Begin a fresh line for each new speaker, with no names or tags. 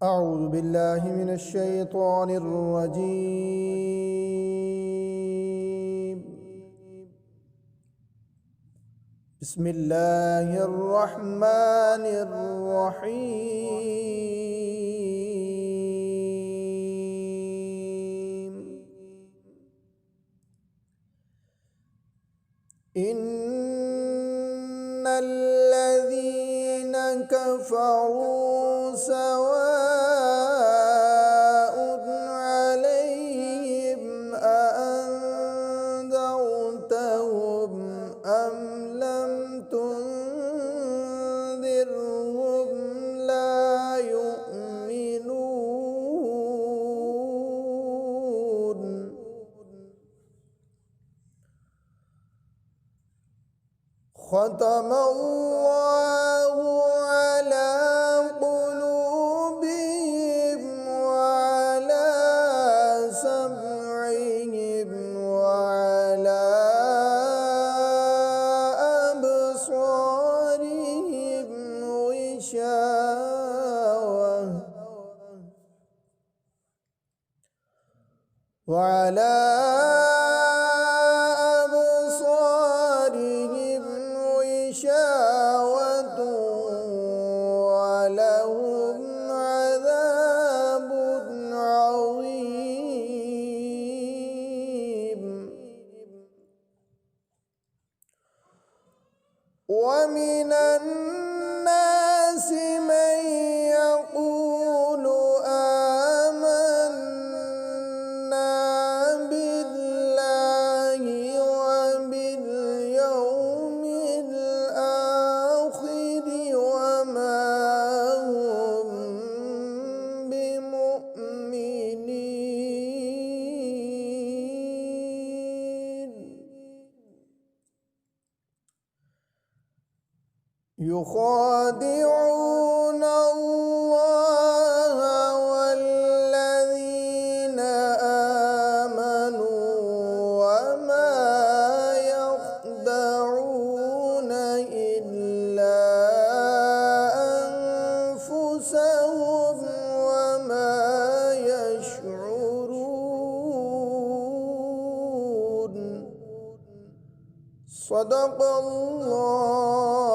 أعوذ بالله من الشيطان الرجيم. بسم الله الرحمن الرحيم. إن الذين كفروا سواء عليهم أأنذرتهم أم لم تنذرهم لا يؤمنون. ختم الله على قلوبهم وعلى سمعهم وعلى أبصارهم غشاوة وعلى ولهم عذاب عظيم. ومن الناس من يقول آمنا بالله وباليوم الآخر وما هم بمؤمنين. يخادعون الله والذين آمنوا وما يخدعون إلا أنفسهم وما يشعرون. صدق الله.